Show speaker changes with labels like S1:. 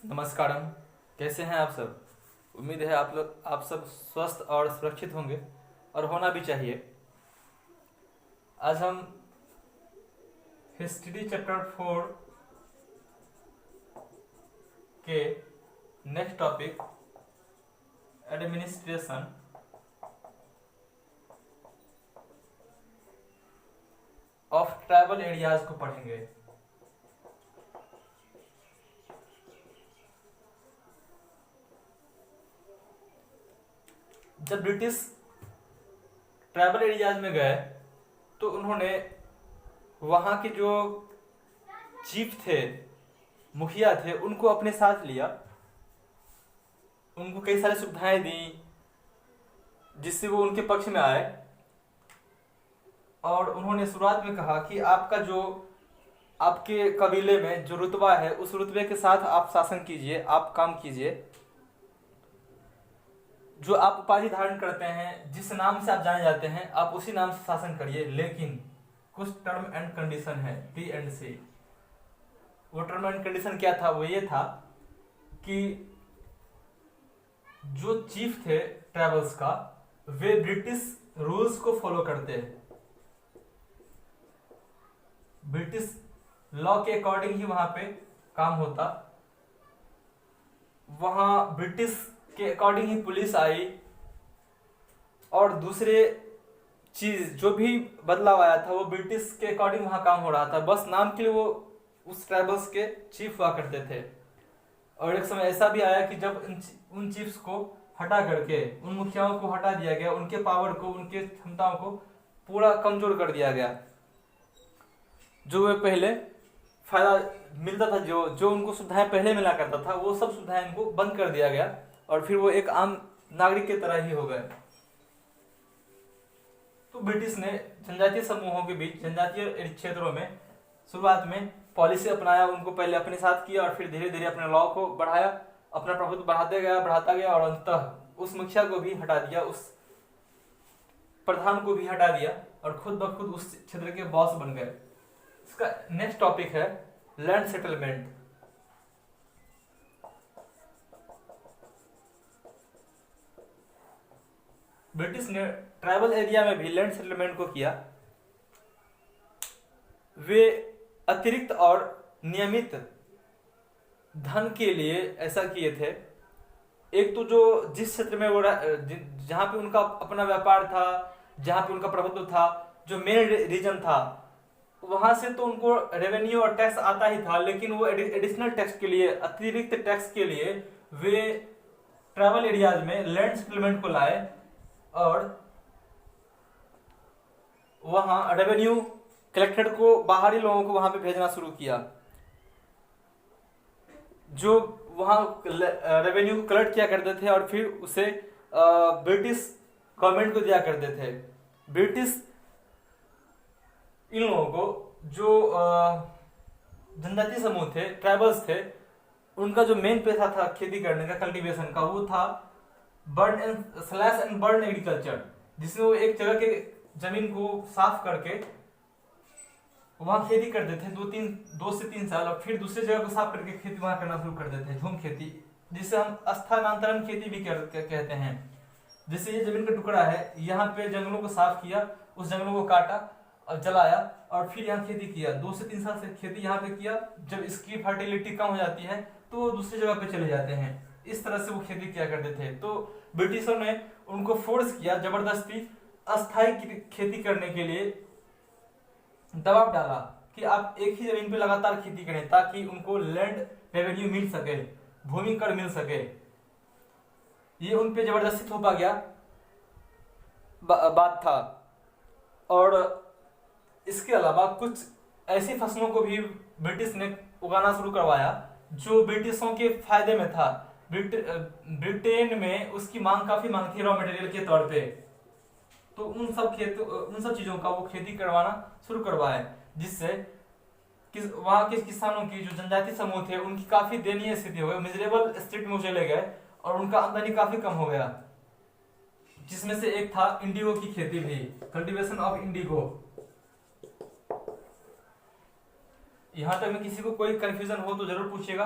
S1: नमस्कारम। कैसे हैं आप सब? उम्मीद है आप सब स्वस्थ और सुरक्षित होंगे और होना भी चाहिए। आज हम हिस्ट्री चैप्टर 4 के next topic administration of tribal areas को पढ़ेंगे। जब ब्रिटिश ट्राइबल एरियाज में गए तो उन्होंने वहां के जो चीफ थे, मुखिया थे, उनको अपने साथ लिया। उनको कई सारी सुविधाएं दी जिससे वो उनके पक्ष में आए। और उन्होंने शुरुआत में कहा कि आपका जो आपके कबीले में जो रुतबा है उस रुतबे के साथ आप शासन कीजिए, आप काम कीजिए। जो आप उपाधि धारण करते हैं, जिस नाम से आप जाने जाते हैं, आप उसी नाम से शासन करिए, लेकिन कुछ टर्म एंड कंडीशन है, टी एंड सी। वो टर्म एंड कंडीशन क्या था? वो ये था कि जो चीफ थे ट्राइबल्स का, वे ब्रिटिश रूल्स को फॉलो करते हैं। ब्रिटिश लॉ के अकॉर्डिंग ही वहां पे काम होता। वहां ब्रिटिश के अकॉर्डिंग ही पुलिस आई और दूसरे चीज जो भी बदलाव आया था वो ब्रिटिश के अकॉर्डिंग वहां काम हो रहा था। बस नाम के लिए वो उस ट्राइबल्स के चीफ हुआ करते थे। और एक समय ऐसा भी आया कि जब उन चीफ्स को हटा करके, उन मुखियाओं को हटा दिया गया, उनके पावर को, उनके क्षमताओं को पूरा कमजोर कर दिया गया। जो वे पहले फायदा मिलता था, जो उनको सुविधाएं पहले मिला करता था, वो सब सुविधाएं इनको बंद कर दिया गया और फिर वो एक आम नागरिक की तरह ही हो गए। तो ब्रिटिश ने जनजातीय समूहों के बीच, जनजातीय क्षेत्रों में शुरुआत में पॉलिसी अपनाया। उनको पहले अपने साथ किया और फिर धीरे धीरे अपने लॉ को बढ़ाया, अपना प्रभुत्व बढ़ाता गया और अंततः उस मुखिया को भी हटा दिया, उस प्रधान को भी हटा दिया और खुद ब खुद उस क्षेत्र के बॉस बन गए। इसका नेक्स्ट टॉपिक है लैंड सेटलमेंट। ब्रिटिश ने ट्राइबल एरिया में भी लैंड सेटलमेंट को किया। वे अतिरिक्त और नियमित धन के लिए ऐसा किए थे। एक तो जो जिस क्षेत्र में वो जहां पे उनका अपना व्यापार था, जहां पे उनका प्रभुत्व था, जो मेन रीजन था, वहां से तो उनको रेवेन्यू और टैक्स आता ही था, लेकिन वो एडिशनल टैक्स के लिए, अतिरिक्त टैक्स के लिए वे ट्राइबल एरियाज में लैंड सेटलमेंट को लाए और वहां रेवेन्यू कलेक्टेड को, बाहरी लोगों को वहां पे भेजना शुरू किया। जो वहां रेवेन्यू कलेक्ट किया करते थे और फिर उसे ब्रिटिश गवर्नमेंट को दिया करते थे। ब्रिटिश इन लोगों को, जो जनजातीय समूह थे, ट्राइबल्स थे, उनका जो मेन पेशा था खेती करने का, कल्टीवेशन का, वो था बर्न एंड बर्न एग्रीकल्चर, जिसमें वो एक जगह के जमीन को साफ करके वहां खेती करते थे 2 से 3 साल, और फिर दूसरी जगह को साफ करके खेती वहां करना शुरू कर देते थे, झूम खेती, जिसे हम स्थानांतरण खेती भी कहते हैं। जैसे ये जमीन का टुकड़ा है, यहाँ पे जंगलों को साफ किया, उस जंगलों को काटा और जलाया और फिर यहाँ खेती किया। 2 से 3 साल से खेती यहाँ पे किया। जब इसकी फर्टिलिटी कम हो जाती है तो वो दूसरी जगह पे चले जाते हैं। इस तरह से वो खेती किया करते थे। तो ब्रिटिशों ने उनको फोर्स किया, जबरदस्ती अस्थायी खेती करने के लिए दबाव डाला कि आप एक ही जमीन पे लगातार खेती करें, ताकि उनको लैंड रेवेन्यू मिल सके, भूमि कर मिल सके। ये उन पे जबरदस्ती थोपा गया बात था। और इसके अलावा कुछ ऐसी फसलों को भी ब्रिटिश ने उगाना शुरू करवाया जो ब्रिटिशों के फायदे में था। ब्रिटेन में उसकी काफी मांग थी रॉ मटेरियल के तौर पे। तो उन सब चीजों का वो खेती करवाना शुरू करवाए, जिससे वहां के किसानों की, जो जनजातीय समूह थे, उनकी काफी दयनीय स्थिति हो गई, मिजरेबल स्टेट में चले गए और उनका आमदनी काफी कम हो गया। जिसमें से एक था इंडिगो की खेती भी, कल्टीवेशन ऑफ इंडिगो। यहां तक में किसी को कोई कंफ्यूजन हो तो जरूर पूछिएगा।